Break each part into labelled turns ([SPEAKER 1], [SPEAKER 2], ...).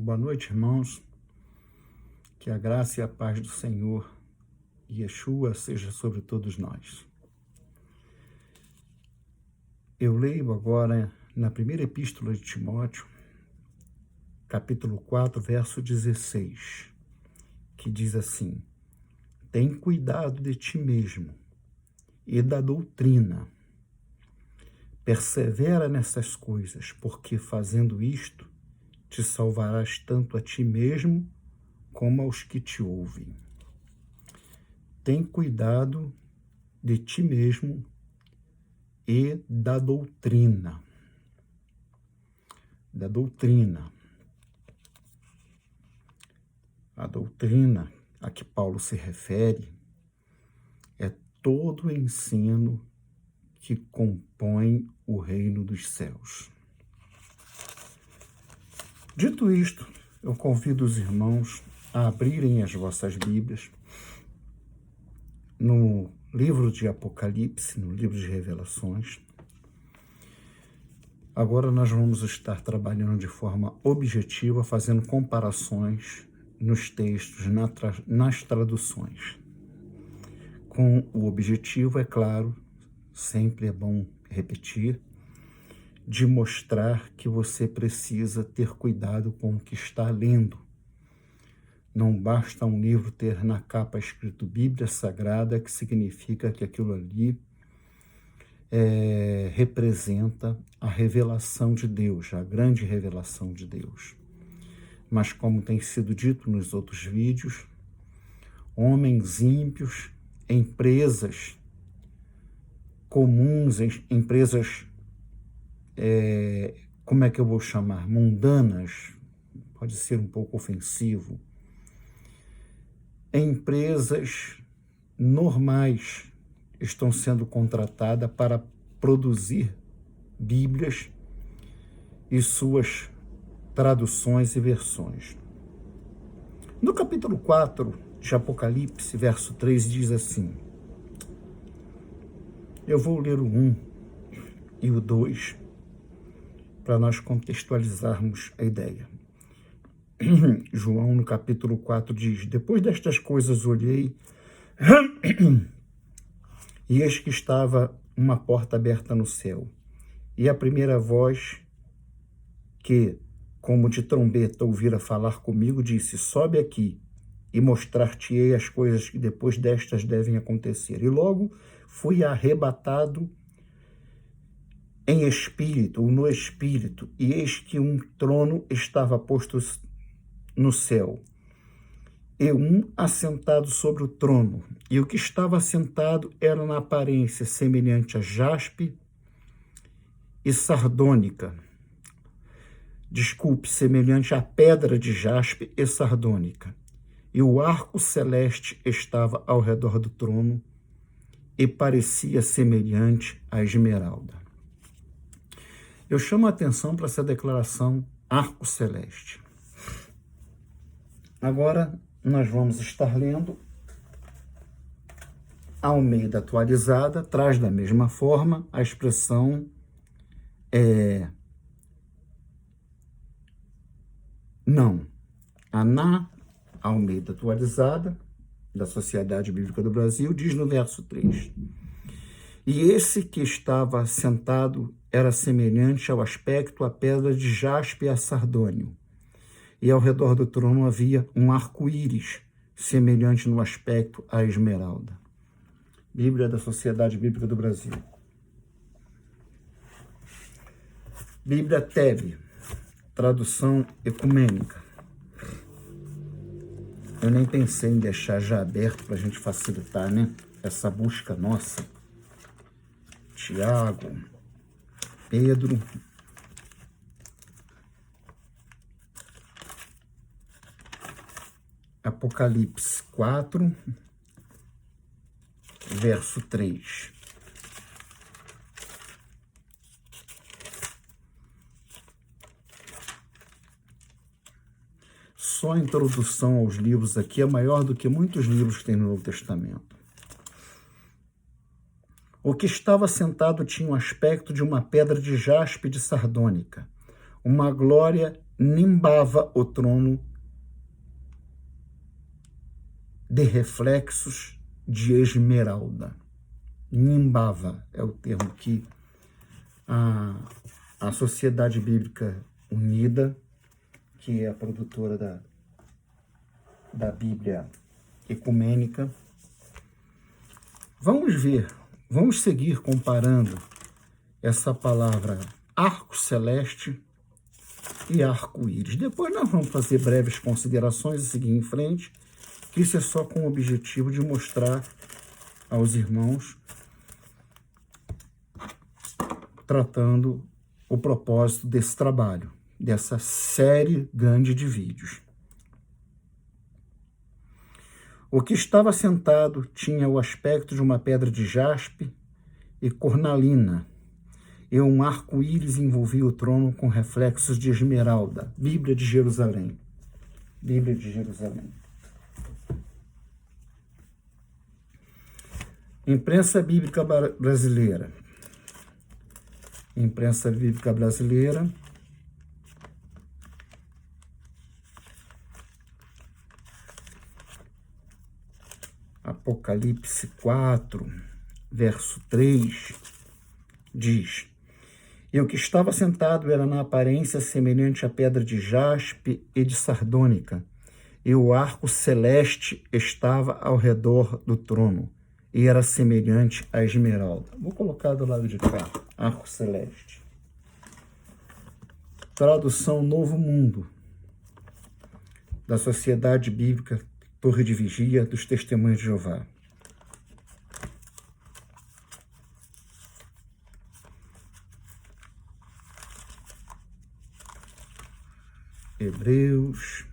[SPEAKER 1] Boa noite, irmãos. Que a graça e a paz do Senhor Yeshua seja sobre todos nós. Eu leio agora na primeira epístola de Timóteo, capítulo 4, verso 16, que diz assim: tem cuidado de ti mesmo e da doutrina. Persevera nessas coisas, porque fazendo isto, te salvarás tanto a ti mesmo como aos que te ouvem. Tem cuidado de ti mesmo e da doutrina. Da doutrina. A doutrina a que Paulo se refere é todo o ensino que compõe o reino dos céus. Dito isto, eu convido os irmãos a abrirem as vossas Bíblias no livro de Apocalipse, no livro de Revelações. Agora nós vamos estar trabalhando de forma objetiva, fazendo comparações nos textos, nas traduções. Com o objetivo, é claro, sempre é bom repetir, de mostrar que você precisa ter cuidado com o que está lendo. Não basta um livro ter na capa escrito Bíblia Sagrada, que significa que aquilo ali representa a revelação de Deus, a grande revelação de Deus. Mas como tem sido dito nos outros vídeos, homens ímpios, empresas comuns, empresas, como é que eu vou chamar? Mundanas, pode ser um pouco ofensivo. Empresas normais estão sendo contratadas para produzir Bíblias e suas traduções e versões. No capítulo 4 de Apocalipse, verso 3, diz assim: eu vou ler o 1 e o 2 para nós contextualizarmos a ideia. João, no capítulo 4, diz: depois destas coisas olhei, e eis que estava uma porta aberta no céu, e a primeira voz que, como de trombeta, ouvira falar comigo, disse: sobe aqui, e mostrar-te-ei as coisas que depois destas devem acontecer. E logo fui arrebatado em espírito, ou no espírito, e eis que um trono estava posto no céu, e um assentado sobre o trono, e o que estava assentado era na aparência semelhante a jaspe e sardônica. Semelhante à pedra de jaspe e sardônica. E o arco celeste estava ao redor do trono e parecia semelhante à esmeralda. Eu chamo a atenção para essa declaração arco celeste. Agora nós vamos estar lendo a Almeida atualizada, traz da mesma forma a expressão não. A na Almeida atualizada, da Sociedade Bíblica do Brasil, diz no verso 3: e esse que estava sentado era semelhante ao aspecto à pedra de jaspe e a sardônio, e ao redor do trono havia um arco-íris, semelhante no aspecto à esmeralda. Bíblia da Sociedade Bíblica do Brasil. Bíblia TEB, tradução ecumênica. Eu nem pensei em deixar já aberto para a gente facilitar, né? Essa busca nossa. Tiago, Pedro, Apocalipse 4, verso 3. Só a introdução aos livros aqui é maior do que muitos livros que tem no Novo Testamento. O que estava sentado tinha um aspecto de uma pedra de jaspe de sardônica, uma glória nimbava o trono de reflexos de esmeralda. Nimbava é o termo que a Sociedade Bíblica Unida, que é a produtora da Bíblia Ecumênica. Vamos seguir comparando essa palavra arco celeste e arco-íris. Depois nós vamos fazer breves considerações e seguir em frente, que isso é só com o objetivo de mostrar aos irmãos, tratando o propósito desse trabalho, dessa série grande de vídeos. O que estava sentado tinha o aspecto de uma pedra de jaspe e cornalina, e um arco-íris envolvia o trono com reflexos de esmeralda. Bíblia de Jerusalém. Bíblia de Jerusalém. Imprensa Bíblica Brasileira. Imprensa Bíblica Brasileira. Apocalipse 4, verso 3, diz: E o que estava sentado era na aparência semelhante à pedra de jaspe e de sardônica, e o arco celeste estava ao redor do trono, e era semelhante à esmeralda. Vou colocar do lado de cá, arco celeste. Tradução Novo Mundo, da Sociedade Bíblica Torre de Vigia dos Testemunhos de Jeová. Hebreus,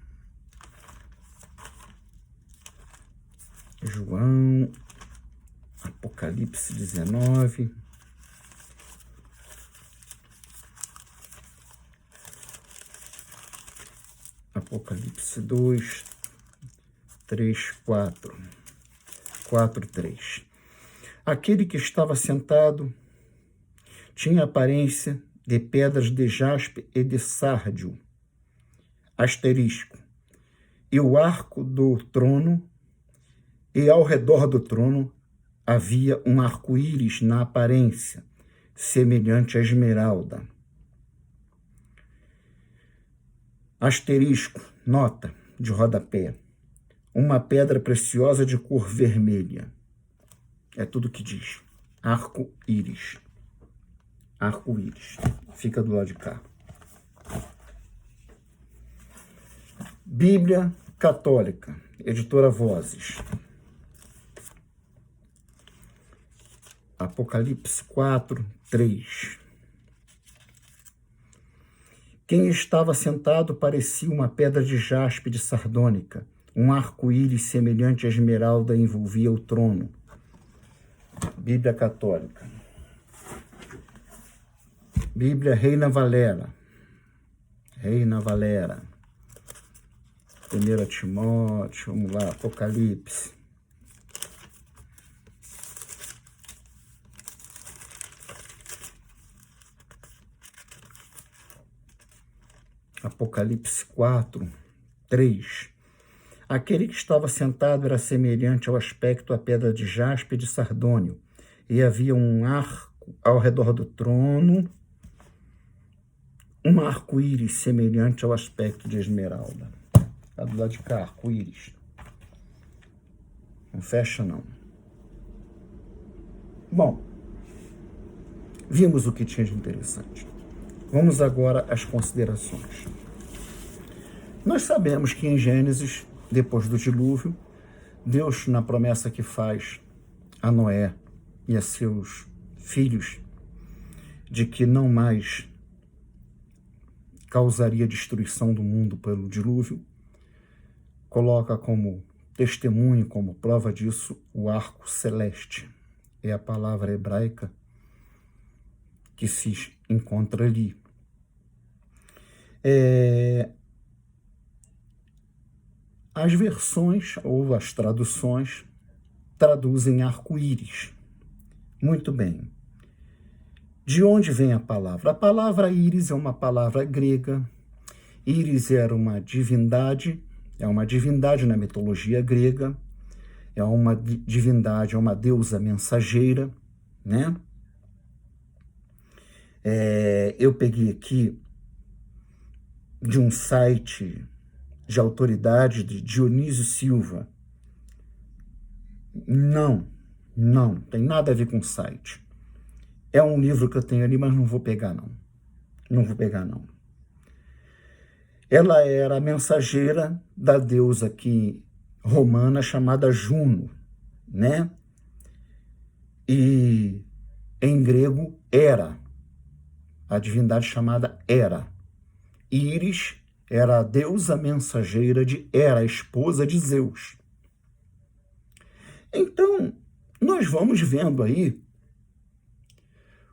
[SPEAKER 1] João, Apocalipse 19, Apocalipse 2, 3, 4, 3. Aquele que estava sentado tinha aparência de pedras de jaspe e de sárdio, asterisco, e o arco do trono, e ao redor do trono havia um arco-íris na aparência, semelhante à esmeralda. Asterisco, nota de rodapé, uma pedra preciosa de cor vermelha. É tudo que diz. Arco-íris. Arco-íris. Fica do lado de cá. Bíblia Católica, editora Vozes. Apocalipse 4, 3. Quem estava sentado parecia uma pedra de jaspe de sardônica. Um arco-íris semelhante à esmeralda envolvia o trono. Bíblia Católica. Bíblia Reina Valera. Reina Valera. 1 Timóteo, vamos lá, Apocalipse. Apocalipse 4, 3. Aquele que estava sentado era semelhante ao aspecto à pedra de jaspe e de sardônio, e havia um arco ao redor do trono, um arco-íris semelhante ao aspecto de esmeralda. Tá do lado de cá, arco-íris. Não fecha, não. Bom, vimos o que tinha de interessante. Vamos agora às considerações. Nós sabemos que em Gênesis, depois do dilúvio, Deus, na promessa que faz a Noé e a seus filhos, de que não mais causaria destruição do mundo pelo dilúvio, coloca como testemunho, como prova disso, o arco celeste. É a palavra hebraica que se encontra ali. As versões ou as traduções traduzem arco-íris. Muito bem. De onde vem a palavra? A palavra íris é uma palavra grega Íris era uma divindade, é uma divindade na mitologia grega, é uma divindade, é uma deusa mensageira, né? Eu peguei aqui de um site de autoridade de Dionísio Silva. Não tem nada a ver com site. É um livro que eu tenho ali, mas não vou pegar, não. Não vou pegar, não. Ela era a mensageira da deusa aqui romana chamada Juno, né? E em grego, Hera, a divindade chamada Hera. Íris era a deusa mensageira de Hera, a esposa de Zeus. Então, nós vamos vendo aí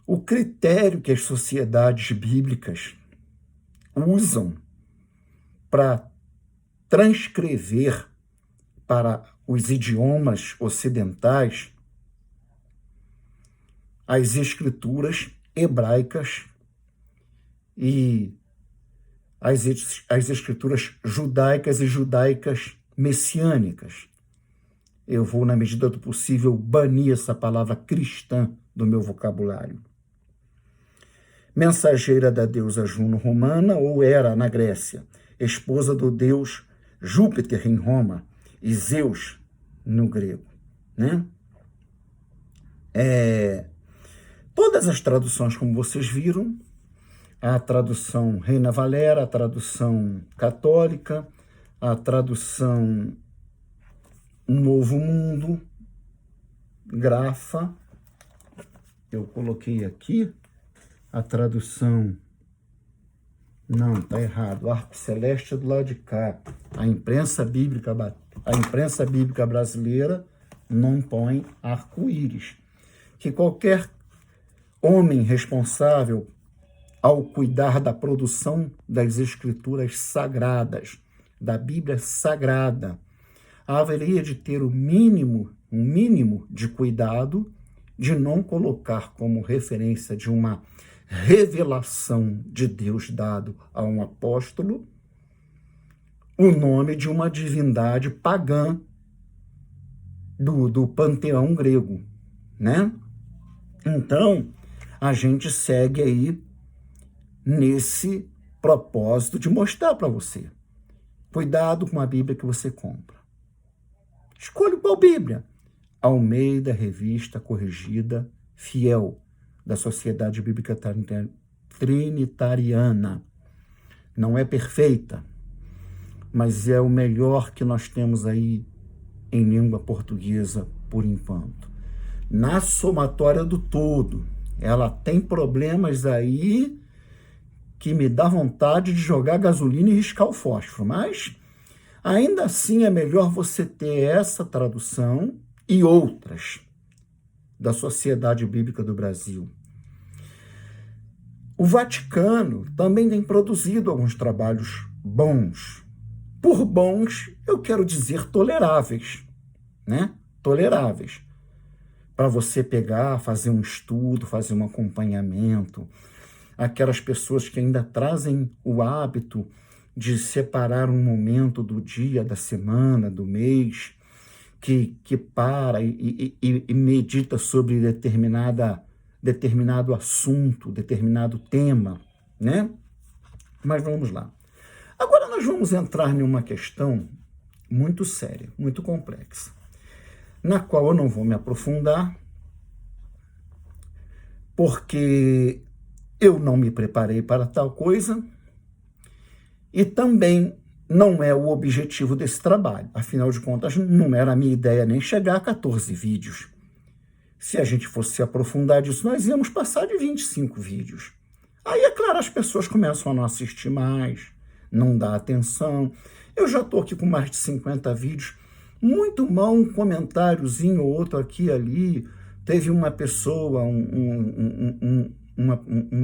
[SPEAKER 1] o critério que as sociedades bíblicas usam para transcrever para os idiomas ocidentais as escrituras hebraicas e as escrituras judaicas e judaicas messiânicas. Eu vou, na medida do possível, banir essa palavra cristã do meu vocabulário. Mensageira da deusa Juno romana, ou Hera na Grécia, esposa do deus Júpiter em Roma e Zeus no grego, né? Todas as traduções, como vocês viram, a tradução Reina Valera, a tradução católica, a tradução Novo Mundo, Grafa, eu coloquei aqui a tradução, não, tá errado, Arco Celeste é do lado de cá, a imprensa bíblica brasileira não põe arco-íris, que qualquer homem responsável ao cuidar da produção das escrituras sagradas, da Bíblia Sagrada, haveria de ter um mínimo de cuidado de não colocar como referência de uma revelação de Deus dado a um apóstolo o nome de uma divindade pagã do panteão grego, né? Então, a gente segue aí nesse propósito de mostrar para você. Cuidado com a Bíblia que você compra. Escolha qual Bíblia? Almeida, Revista Corrigida Fiel, da Sociedade Bíblica Trinitariana. Não é perfeita, mas é o melhor que nós temos aí em língua portuguesa por enquanto. Na somatória do todo, ela tem problemas aí que me dá vontade de jogar gasolina e riscar o fósforo, mas ainda assim é melhor você ter essa tradução e outras da Sociedade Bíblica do Brasil. O Vaticano também tem produzido alguns trabalhos bons. Por bons, eu quero dizer toleráveis, né? Toleráveis. Para você pegar, fazer um estudo, fazer um acompanhamento. Aquelas pessoas que ainda trazem o hábito de separar um momento do dia, da semana, do mês, que para e medita sobre determinado assunto, determinado tema, né? Mas vamos lá. Agora nós vamos entrar em uma questão muito séria, muito complexa, na qual eu não vou me aprofundar, porque eu não me preparei para tal coisa e também não é o objetivo desse trabalho. Afinal de contas, não era a minha ideia nem chegar a 14 vídeos. Se a gente fosse se aprofundar disso, nós íamos passar de 25 vídeos. Aí, é claro, as pessoas começam a não assistir mais, não dá atenção. Eu já estou aqui com mais de 50 vídeos, muito mal um comentáriozinho ou outro aqui e ali. Teve uma pessoa, um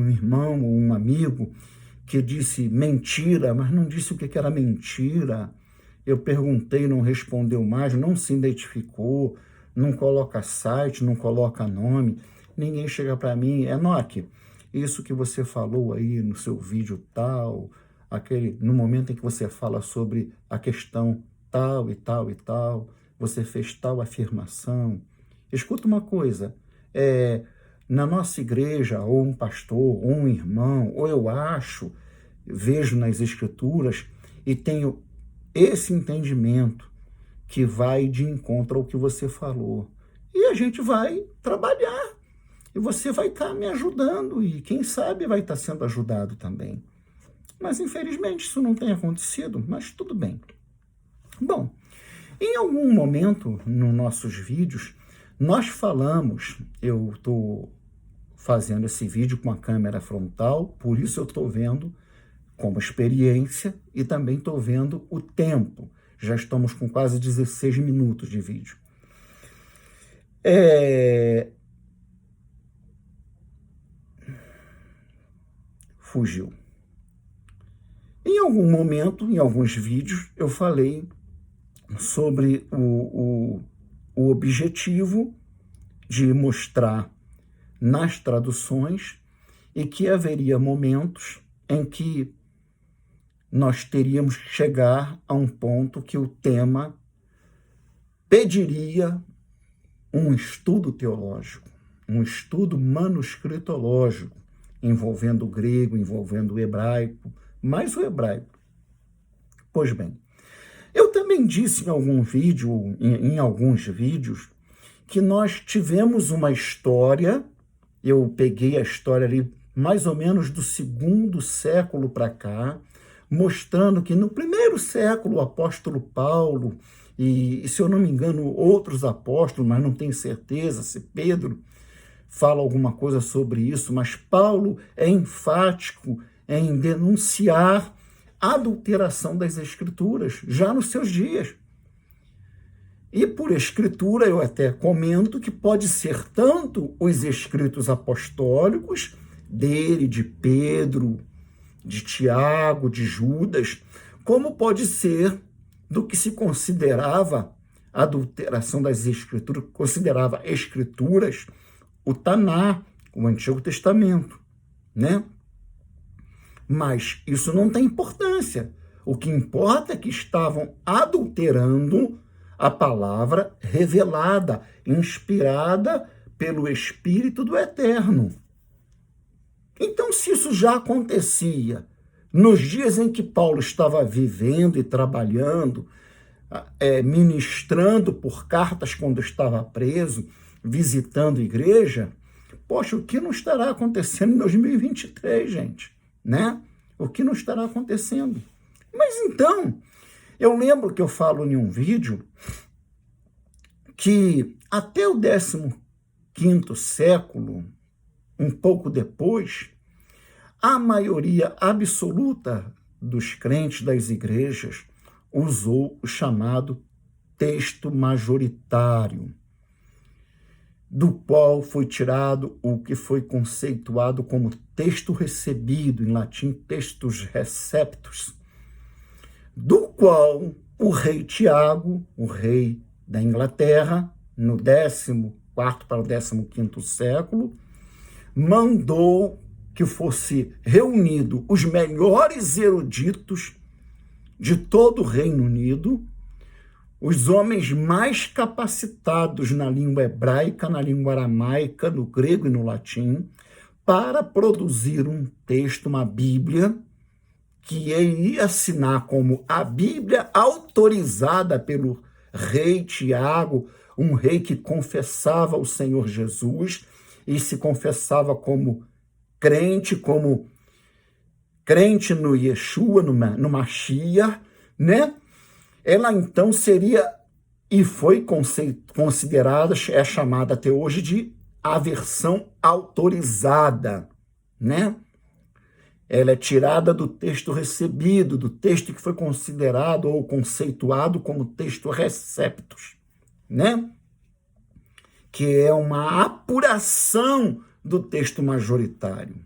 [SPEAKER 1] irmão ou um amigo que disse mentira, mas não disse o que era mentira. Eu perguntei, não respondeu mais, não se identificou, não coloca site, não coloca nome. Ninguém chega para mim, Enoque, isso que você falou aí no seu vídeo tal, no momento em que você fala sobre a questão tal e tal e tal, você fez tal afirmação. Escuta uma coisa, na nossa igreja, ou um pastor, ou um irmão, ou eu acho, vejo nas escrituras e tenho esse entendimento que vai de encontro ao que você falou. E a gente vai trabalhar. E você vai estar me ajudando. E quem sabe vai estar sendo ajudado também. Mas, infelizmente, isso não tem acontecido. Mas tudo bem. Bom, em algum momento, nos nossos vídeos, nós falamos... Eu estou fazendo esse vídeo com a câmera frontal, por isso eu estou vendo como experiência e também estou vendo o tempo. Já estamos com quase 16 minutos de vídeo. Fugiu. Em algum momento, em alguns vídeos, eu falei sobre o objetivo de mostrar nas traduções e que haveria momentos em que nós teríamos que chegar a um ponto que o tema pediria um estudo teológico, um estudo manuscritológico, envolvendo o grego, envolvendo o hebraico, mais o hebraico. Pois bem, eu também disse em alguns vídeos, que nós tivemos uma história, eu peguei a história ali mais ou menos do 2º século para cá, mostrando que no 1º século o apóstolo Paulo, e se eu não me engano outros apóstolos, mas não tenho certeza se Pedro fala alguma coisa sobre isso, mas Paulo é enfático em denunciar a adulteração das escrituras, já nos seus dias. E por escritura eu até comento que pode ser tanto os escritos apostólicos, dele, de Pedro, de Tiago, de Judas, como pode ser do que se considerava adulteração das escrituras, considerava escrituras, o Taná, o Antigo Testamento, né? Mas isso não tem importância. O que importa é que estavam adulterando a palavra revelada, inspirada pelo Espírito do Eterno. Então, se isso já acontecia nos dias em que Paulo estava vivendo e trabalhando, ministrando por cartas quando estava preso, visitando igreja, poxa, o que não estará acontecendo em 2023, gente? Né? O que não estará acontecendo? Mas então, eu lembro que eu falo em um vídeo que até o 15º século, um pouco depois, a maioria absoluta dos crentes das igrejas usou o chamado texto majoritário, do qual foi tirado o que foi conceituado como texto recebido, em latim, textus receptus, do qual o rei Tiago, o rei da Inglaterra, no 14º para o 15º século, mandou que fosse reunido os melhores eruditos de todo o Reino Unido, os homens mais capacitados na língua hebraica, na língua aramaica, no grego e no latim, para produzir um texto, uma Bíblia, que ele ia assinar como a Bíblia autorizada pelo rei Tiago, um rei que confessava o Senhor Jesus e se confessava como crente no Yeshua, no Mashiach, né? Ela então seria, e foi considerada, é chamada até hoje de a versão autorizada, né? Ela é tirada do texto recebido, do texto que foi considerado ou conceituado como texto receptus, né? Que é uma apuração do texto majoritário.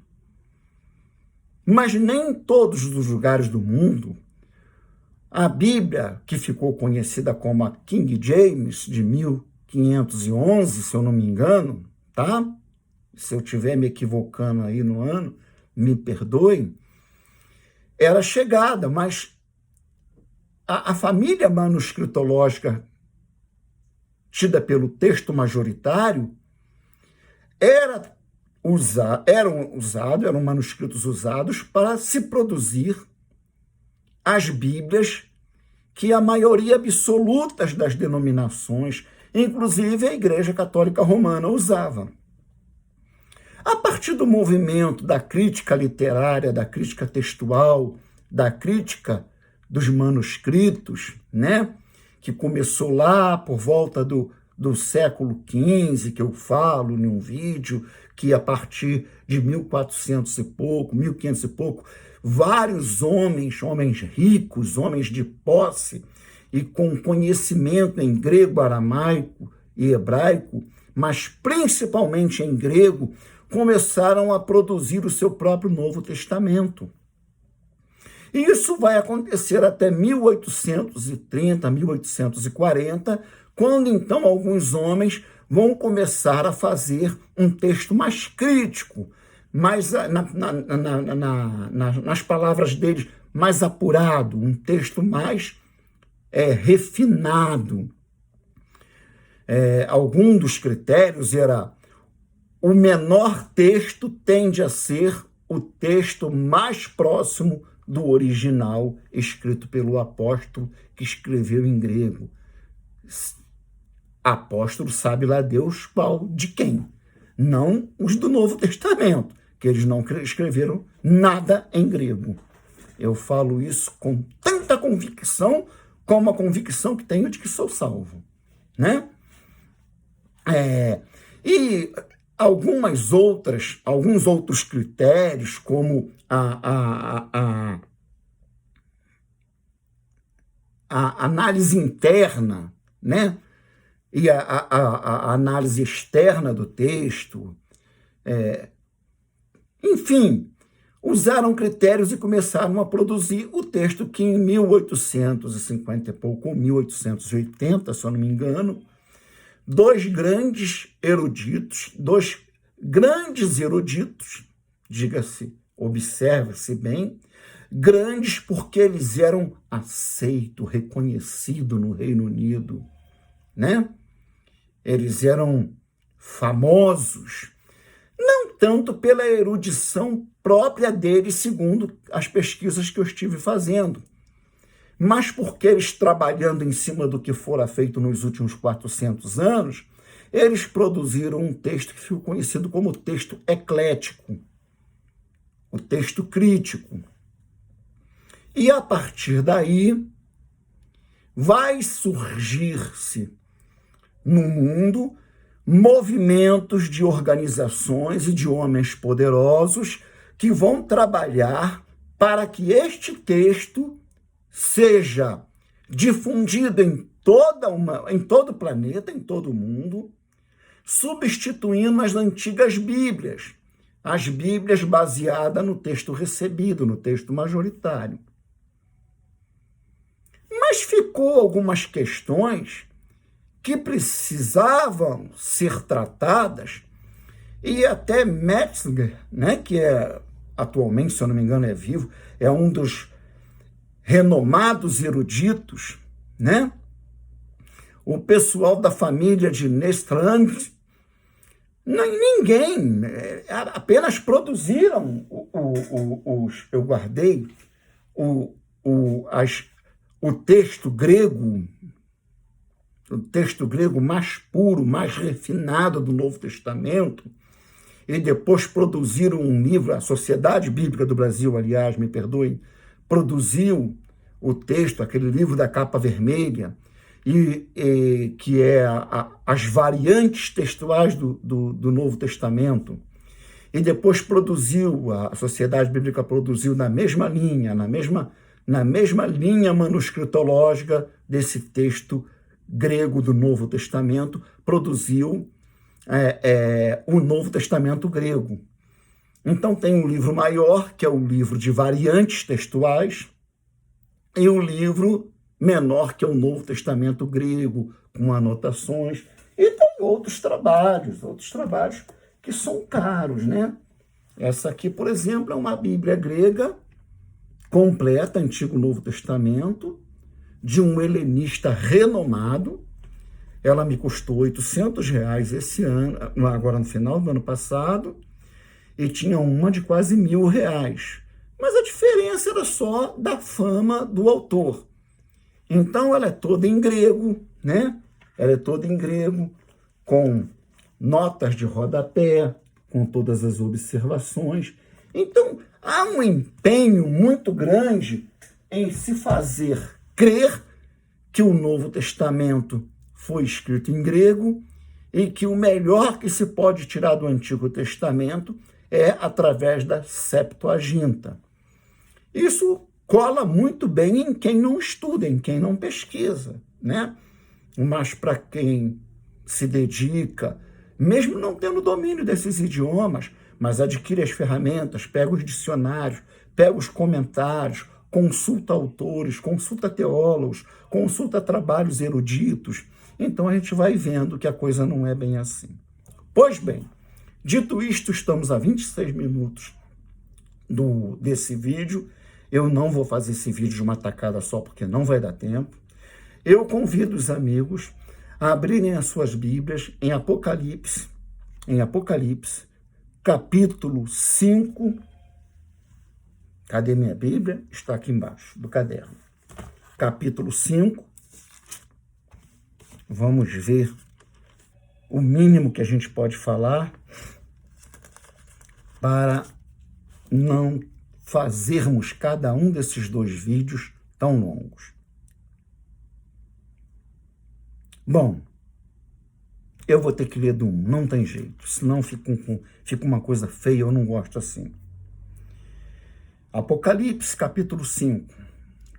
[SPEAKER 1] Mas nem em todos os lugares do mundo, a Bíblia, que ficou conhecida como a King James, de 1511, se eu não me engano, tá? Se eu estiver me equivocando aí no ano, me perdoem. era chegada, mas a família manuscritológica tida pelo texto majoritário eram manuscritos usados para se produzir as Bíblias que a maioria absoluta das denominações, inclusive a Igreja Católica Romana, usava. A partir do movimento da crítica literária, da crítica textual, da crítica dos manuscritos, né, que começou lá por volta do século XV, que eu falo em um vídeo, que a partir de 1400 e pouco, 1500 e pouco, vários homens ricos, homens de posse e com conhecimento em grego, aramaico e hebraico, mas principalmente em grego, começaram a produzir o seu próprio Novo Testamento. E isso vai acontecer até 1830, 1840, quando então alguns homens vão começar a fazer um texto mais crítico, mais, nas palavras deles, mais apurado, um texto mais refinado. Algum dos critérios era: o menor texto tende a ser o texto mais próximo do original escrito pelo apóstolo que escreveu em grego. Apóstolo sabe lá Deus qual de quem. Não os do Novo Testamento, que eles não escreveram nada em grego. Eu falo isso com tanta convicção como a convicção que tenho de que sou salvo, né? E alguns outros critérios, como a análise interna, né? E a análise externa do texto, enfim, usaram critérios e começaram a produzir o texto que em 1850 e pouco, ou 1880, se eu não me engano, dois grandes eruditos, diga-se, observe-se bem, grandes porque eles eram aceitos, reconhecidos no Reino Unido, né? Eles eram famosos, não tanto pela erudição própria deles, segundo as pesquisas que eu estive fazendo, mas porque eles, trabalhando em cima do que fora feito nos últimos 400 anos, eles produziram um texto que ficou conhecido como o texto eclético, o texto crítico. E a partir daí, vai surgir-se no mundo movimentos de organizações e de homens poderosos que vão trabalhar para que este texto seja difundido em todo o planeta, em todo o mundo, substituindo as antigas Bíblias, as Bíblias baseadas no texto recebido, no texto majoritário. Mas ficou algumas questões que precisavam ser tratadas, e até Metzger, né, que atualmente, se eu não me engano, é vivo, é um dos renomados eruditos, né? O pessoal da família de Nestrand, ninguém, apenas produziram eu guardei o texto grego mais puro, mais refinado do Novo Testamento, e depois produziram um livro, a Sociedade Bíblica do Brasil, aliás, me perdoem, produziu o texto, aquele livro da capa vermelha, que é as variantes textuais do Novo Testamento, e depois a Sociedade Bíblica produziu na mesma linha manuscritológica desse texto grego do Novo Testamento, produziu o Novo Testamento grego. Então tem um livro maior, que é o livro de variantes textuais, e o livro menor, que é o Novo Testamento grego, com anotações, e tem outros trabalhos que são caros, né? Essa aqui, por exemplo, é uma Bíblia grega completa, Antigo e Novo Testamento, de um helenista renomado. Ela me custou R$800 esse ano, agora no final do ano passado, e tinha uma de quase R$1.000. Mas a diferença era só da fama do autor. Então ela é toda em grego, né? Ela é toda em grego, com notas de rodapé, com todas as observações. Então há um empenho muito grande em se fazer crer que o Novo Testamento foi escrito em grego e que o melhor que se pode tirar do Antigo Testamento é através da Septuaginta. Isso cola muito bem em quem não estuda, em quem não pesquisa, né? Mas para quem se dedica, mesmo não tendo domínio desses idiomas, mas adquire as ferramentas, pega os dicionários, pega os comentários, consulta autores, consulta teólogos, consulta trabalhos eruditos, então a gente vai vendo que a coisa não é bem assim. Pois bem, dito isto, estamos a 26 minutos desse vídeo. Eu não vou fazer esse vídeo de uma tacada só, porque não vai dar tempo. Eu convido os amigos a abrirem as suas Bíblias em Apocalipse, capítulo 5. Cadê minha Bíblia? Está aqui embaixo do caderno. Capítulo 5. Vamos ver o mínimo que a gente pode falar para não fazermos cada um desses 2 vídeos tão longos. Bom, eu vou ter que ler do 1, não tem jeito, senão fica uma coisa feia, eu não gosto assim. Apocalipse, capítulo 5,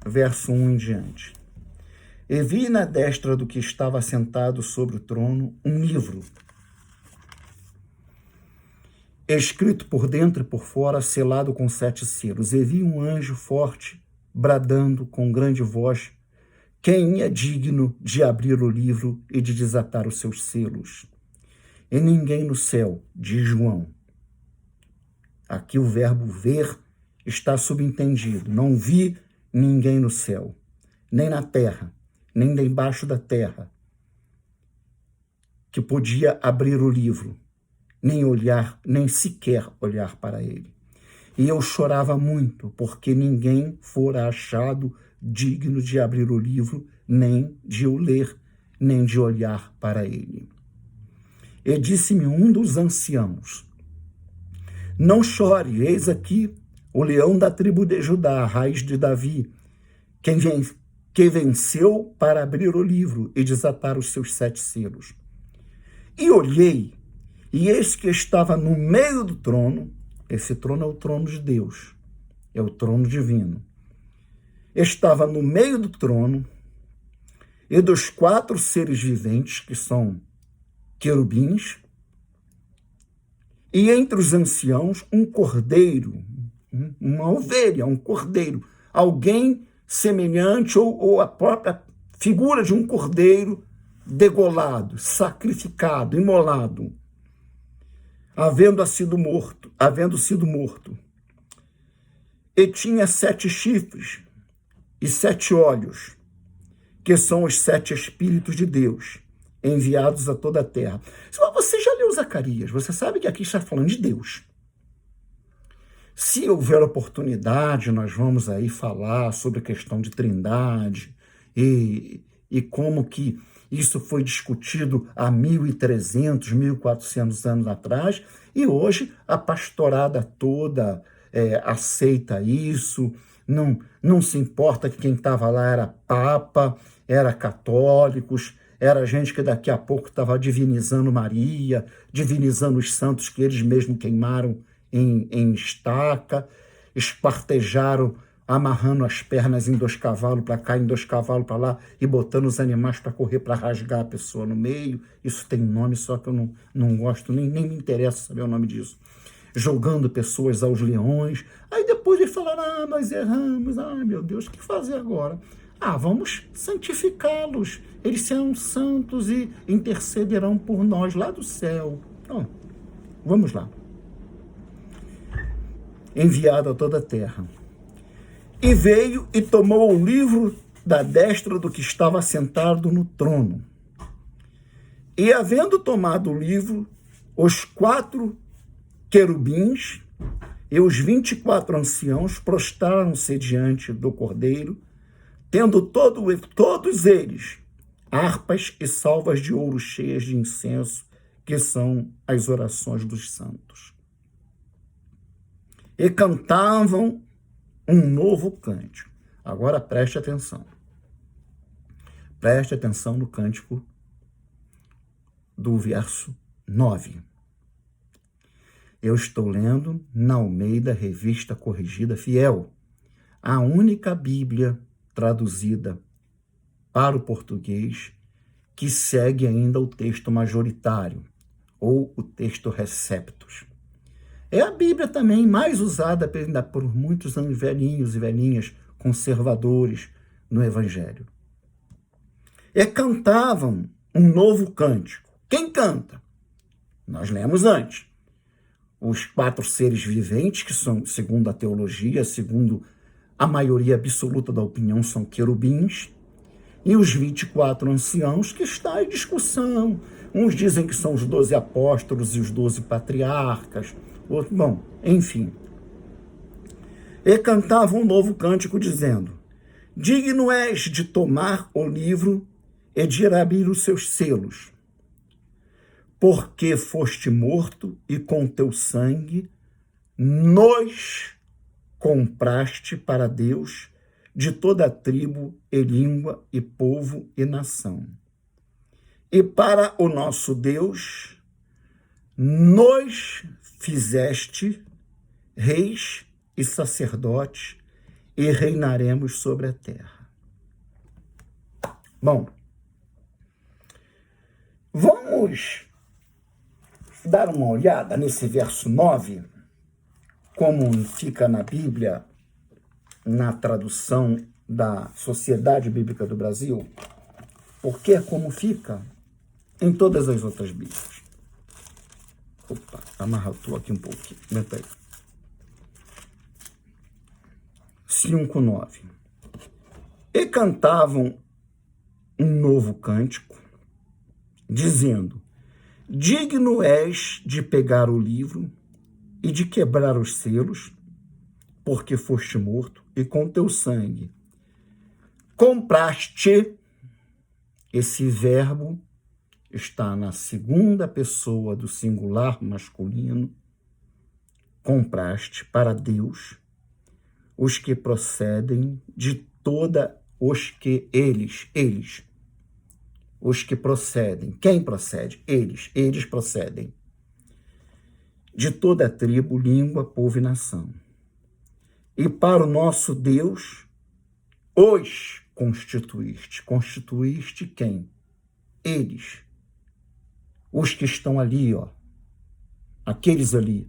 [SPEAKER 1] verso 1 em diante. E vi na destra do que estava sentado sobre o trono um livro, escrito por dentro e por fora, selado com 7 selos. E vi um anjo forte, bradando com grande voz, quem é digno de abrir o livro e de desatar os seus selos? E ninguém no céu, diz João. Aqui o verbo ver está subentendido. Não vi ninguém no céu, nem na terra, nem debaixo da terra, que podia abrir o livro, nem sequer olhar para ele. E eu chorava muito, porque ninguém fora achado digno de abrir o livro, nem de o ler, nem de olhar para ele. E disse-me um dos anciãos: não chore, eis aqui o leão da tribo de Judá, a raiz de Davi, que venceu para abrir o livro e desatar os seus 7 selos. E olhei, e eis que estava no meio do trono. Esse trono é o trono de Deus, é o trono divino. Estava no meio do trono e dos 4 seres viventes, que são querubins, e entre os anciãos um cordeiro, uma ovelha, um cordeiro, alguém semelhante ou a própria figura de um cordeiro degolado, sacrificado, imolado, havendo sido morto. E tinha 7 chifres e 7 olhos, que são os 7 Espíritos de Deus, enviados a toda a terra. Você já leu Zacarias, você sabe que aqui está falando de Deus. Se houver oportunidade, nós vamos aí falar sobre a questão de trindade e como que isso foi discutido há 1.300, 1.400 anos atrás, e hoje a pastorada toda aceita isso, não se importa que quem estava lá era papa, era católicos, era gente que daqui a pouco estava divinizando Maria, divinizando os santos que eles mesmos queimaram em estaca, espartejaram, amarrando as pernas em 2 cavalos para cá, em 2 cavalos para lá, e botando os animais para correr, para rasgar a pessoa no meio. Isso tem nome, só que eu não gosto, nem me interessa saber o nome disso. Jogando pessoas aos leões. Aí depois eles falaram: nós erramos, meu Deus, o que fazer agora? Vamos santificá-los, eles serão santos e intercederão por nós lá do céu. Então, vamos lá. Enviado a toda a terra. E veio e tomou o livro da destra do que estava sentado no trono. E havendo tomado o livro, os 4 querubins e os 24 anciãos prostraram-se diante do Cordeiro, tendo todos eles harpas e salvas de ouro cheias de incenso, que são as orações dos santos. E cantavam um novo cântico. Agora preste atenção. Preste atenção no cântico do verso 9. Eu estou lendo na Almeida Revista Corrigida Fiel, a única Bíblia traduzida para o português que segue ainda o texto majoritário, ou o texto Receptus. É a Bíblia também mais usada por muitos anos velhinhos e velhinhas conservadores no Evangelho. E cantavam um novo cântico. Quem canta? Nós lemos antes. Os 4 seres viventes, que são, segundo a teologia, segundo a maioria absoluta da opinião, são querubins, e os 24 anciãos, que está em discussão. Uns dizem que são os 12 apóstolos e os 12 patriarcas. Outros, bom, enfim. E cantavam um novo cântico, dizendo: digno és de tomar o livro e de abrir os seus selos, porque foste morto e com teu sangue nos compraste para Deus de toda a tribo e língua e povo e nação. E para o nosso Deus nos fizeste reis e sacerdotes e reinaremos sobre a terra. Bom, vamos dar uma olhada nesse verso 9, como fica na Bíblia, na tradução da Sociedade Bíblica do Brasil, porque é como fica em todas as outras Bíblias. Opa, amarratou aqui um pouquinho. Aumenta aí. 5:9. E cantavam um novo cântico, dizendo: digno és de pegar o livro e de quebrar os selos, porque foste morto e com teu sangue compraste. Esse verbo está na segunda pessoa do singular masculino. Compraste para Deus os que procedem de toda os que eles, os que procedem. Quem procede? Eles procedem de toda a tribo, língua, povo e nação. E para o nosso Deus os constituíste. Constituíste quem? Eles. Os que estão ali, ó. Aqueles ali.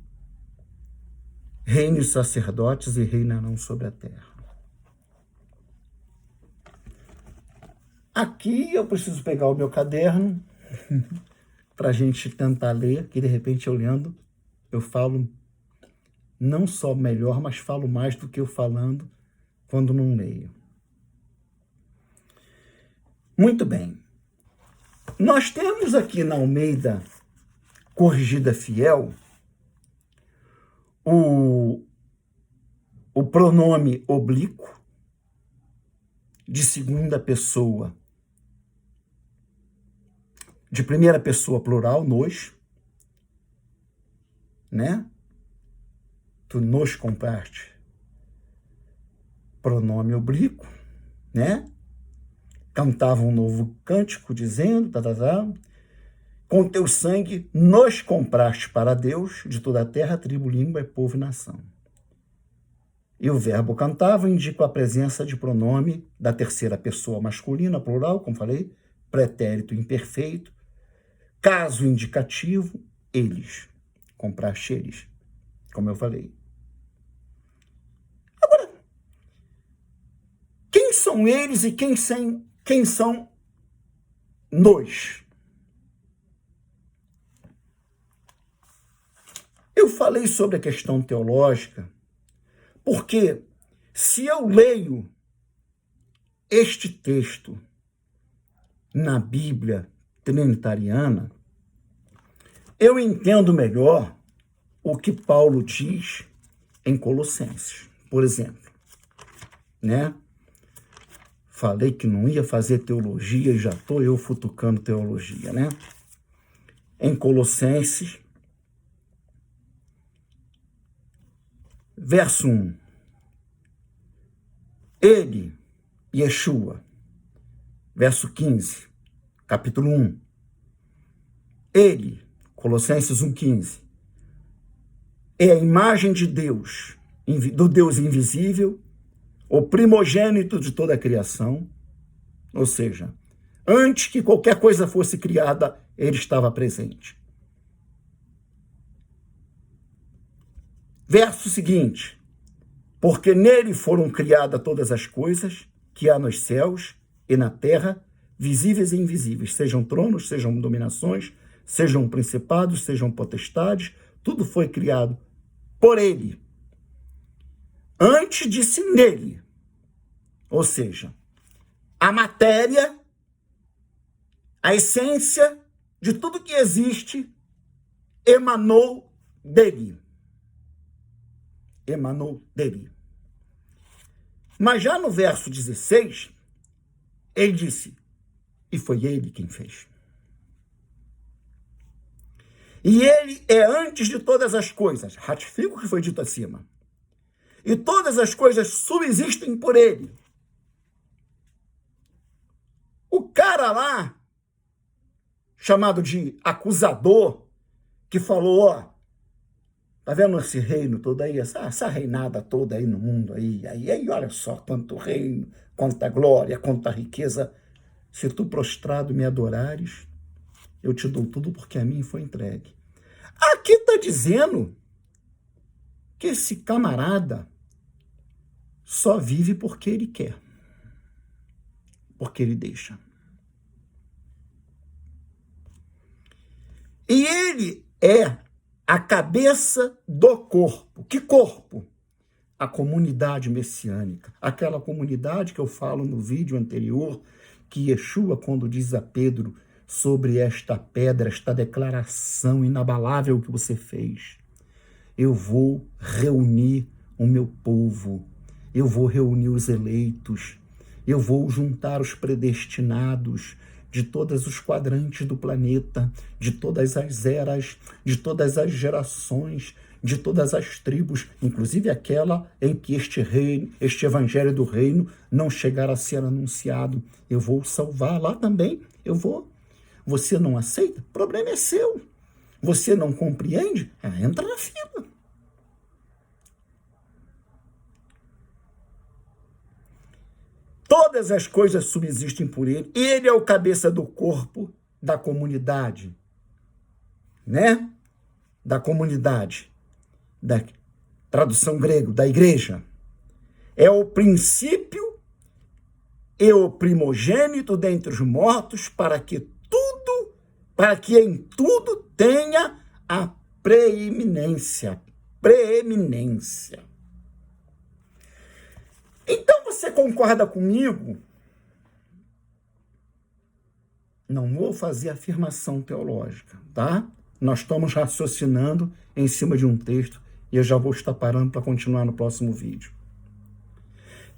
[SPEAKER 1] Reino e sacerdotes e reinarão sobre a terra. Aqui eu preciso pegar o meu caderno para a gente tentar ler, que de repente eu lendo, eu falo não só melhor, mas falo mais do que eu falando quando não leio. Muito bem. Nós temos aqui na Almeida Corrigida Fiel o pronome oblíquo de segunda pessoa, de primeira pessoa plural, nos, né? Tu nos compraste. Pronome oblíquo, né? Cantava um novo cântico dizendo, com teu sangue nos compraste para Deus de toda a terra, tribo, língua, povo e nação. E o verbo cantava indica a presença de pronome da terceira pessoa masculina, plural, como falei, pretérito imperfeito, caso indicativo, eles. Compraste eles, como eu falei. Agora, quem são eles e quem são nós? Eu falei sobre a questão teológica porque Se eu leio este texto na Bíblia trinitariana, eu entendo melhor o que Paulo diz em Colossenses, por exemplo, né? Falei que não ia fazer teologia e já estou eu futucando teologia, né? Em Colossenses, verso 1. Ele, Yeshua, verso 15, capítulo 1. Ele, Colossenses 1,15, é a imagem de Deus, do Deus invisível, o primogênito de toda a criação, ou seja, antes que qualquer coisa fosse criada, ele estava presente. Verso seguinte, porque nele foram criadas todas as coisas que há nos céus e na terra, visíveis e invisíveis, sejam tronos, sejam dominações, sejam principados, sejam potestades, tudo foi criado por ele. Antes disse nele, ou seja, a matéria, a essência de tudo que existe emanou dele. Emanou dele. Mas já no verso 16, ele disse, e foi ele quem fez. E ele é antes de todas as coisas, ratifico o que foi dito acima. E todas as coisas subsistem por ele. O cara lá, chamado de acusador, que falou, ó, tá vendo esse reino todo aí, essa reinada toda aí no mundo aí, olha só quanto reino, quanta glória, quanta riqueza. Se tu prostrado me adorares, eu te dou tudo porque a mim foi entregue. Aqui está dizendo que esse camarada só vive porque ele quer, porque ele deixa. E ele é a cabeça do corpo. Que corpo? A comunidade messiânica. Aquela comunidade que eu falo no vídeo anterior, que Yeshua, quando diz a Pedro sobre esta pedra, esta declaração inabalável que você fez, eu vou reunir o meu povo, eu vou reunir os eleitos, eu vou juntar os predestinados de todos os quadrantes do planeta, de todas as eras, de todas as gerações, de todas as tribos, inclusive aquela em que este evangelho do reino não chegar a ser anunciado. Eu vou salvar lá também, eu vou. Você não aceita? O problema é seu. Você não compreende? Entra na fila. Todas as coisas subsistem por ele. Ele é o cabeça do corpo da comunidade, né? Da comunidade, da tradução grego, da igreja. É o princípio e o primogênito dentre os mortos, para que em tudo tenha a preeminência. Então você concorda comigo? Não vou fazer afirmação teológica, tá? Nós estamos raciocinando em cima de um texto e eu já vou estar parando para continuar no próximo vídeo.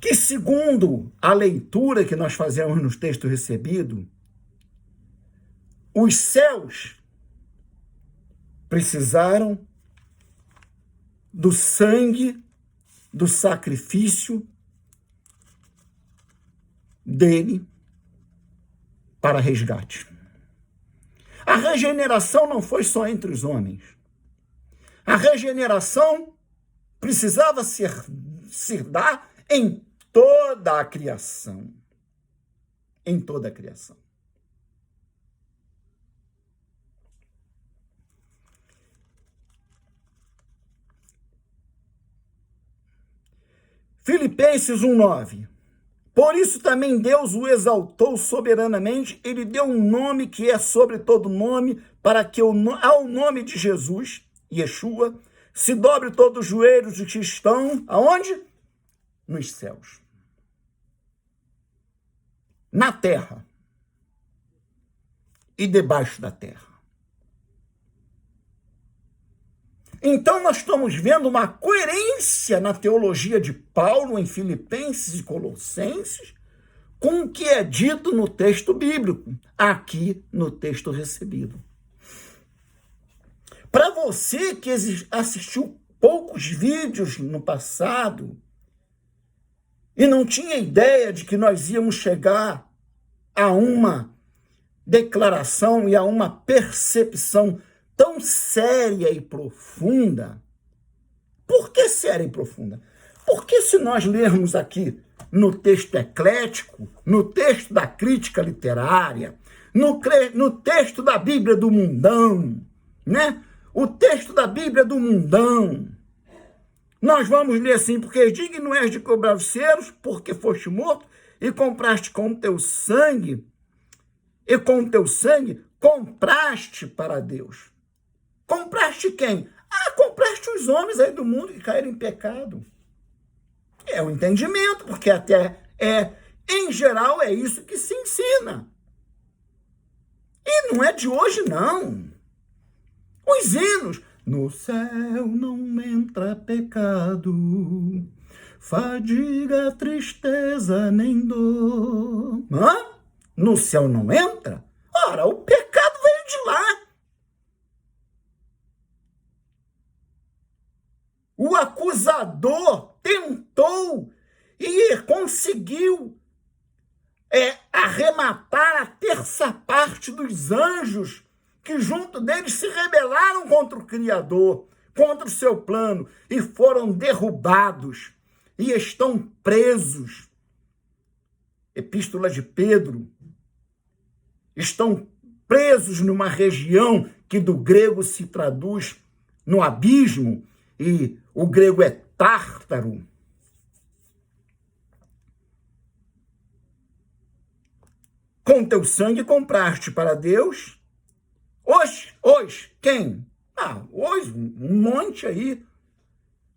[SPEAKER 1] Que segundo a leitura que nós fazemos nos textos recebidos, os céus precisaram do sangue, do sacrifício dele para resgate. A regeneração não foi só entre os homens. A regeneração precisava se dar em toda a criação. Em toda a criação. Filipenses 1,9. Por isso também Deus o exaltou soberanamente, ele deu um nome que é sobre todo nome, para que ao nome de Jesus, Yeshua, se dobre todos os joelhos que estão, aonde? nos céus, na terra e debaixo da terra. Então, nós estamos vendo uma coerência na teologia de Paulo em Filipenses e Colossenses com o que é dito no texto bíblico, aqui no texto recebido. Para você que assistiu poucos vídeos no passado e não tinha ideia de que nós íamos chegar a uma declaração e a uma percepção tão séria e profunda. Por que séria e profunda? Porque se nós lermos aqui no texto eclético, no texto da crítica literária, no texto da Bíblia do Mundão, né? O texto da Bíblia do Mundão, nós vamos ler assim: porque digno és de cobrar os selos, porque foste morto e compraste com teu sangue, e com teu sangue compraste para Deus. Compraste quem? Compraste os homens aí do mundo que caíram em pecado. É o entendimento, porque até em geral é isso que se ensina. E não é de hoje, não. Os hinos: no céu não entra pecado, fadiga, tristeza, nem dor. No céu não entra? Ora, o pecado veio de lá. O acusador tentou e conseguiu arrematar a terça parte dos anjos que junto deles se rebelaram contra o Criador, contra o seu plano, e foram derrubados e estão presos. Epístola de Pedro. Estão presos numa região que do grego se traduz no abismo, e o grego é Tártaro. Com teu sangue compraste para Deus. Hoje, quem? Hoje, um monte aí.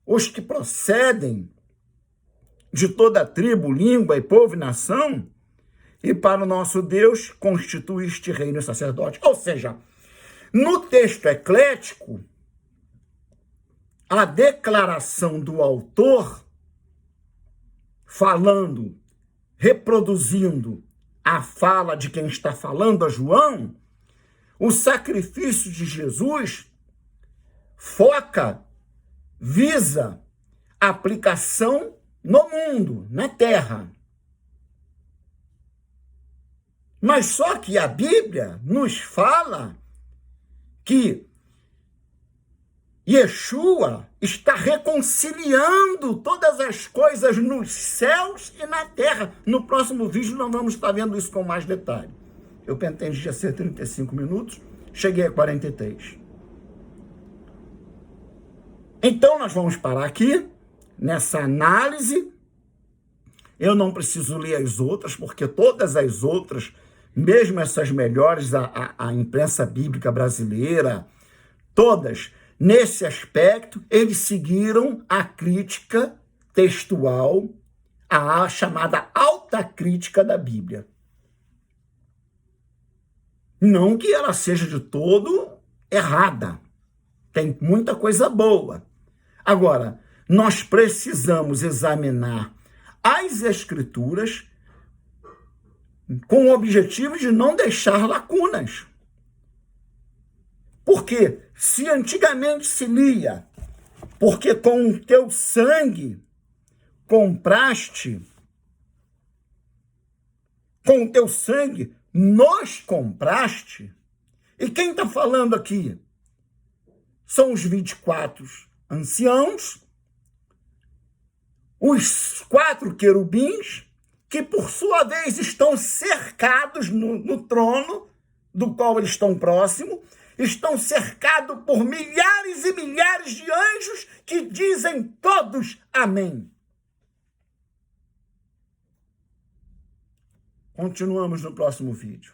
[SPEAKER 1] Os que procedem de toda tribo, língua e povo e nação, e para o nosso Deus constituíste reino e sacerdote. Ou seja, no texto eclético, a declaração do autor, falando, reproduzindo a fala de quem está falando a João, o sacrifício de Jesus visa a aplicação no mundo, na terra. Mas só que a Bíblia nos fala que Yeshua está reconciliando todas as coisas nos céus e na terra. No próximo vídeo nós vamos estar vendo isso com mais detalhe. Eu pretendia ser 35 minutos, cheguei a 43. Então nós vamos parar aqui, nessa análise. Eu não preciso ler as outras, porque todas as outras, mesmo essas melhores, a imprensa bíblica brasileira, todas, nesse aspecto, eles seguiram a crítica textual, a chamada alta crítica da Bíblia. Não que ela seja de todo errada. Tem muita coisa boa. Agora, nós precisamos examinar as Escrituras com o objetivo de não deixar lacunas. Porque se antigamente se lia, porque com o teu sangue compraste, com o teu sangue nos compraste, e quem está falando aqui? São os 24 anciãos, os 4 querubins, que por sua vez estão cercados no trono, do qual eles estão próximos, estão cercados por milhares e milhares de anjos que dizem todos amém. Continuamos no próximo vídeo.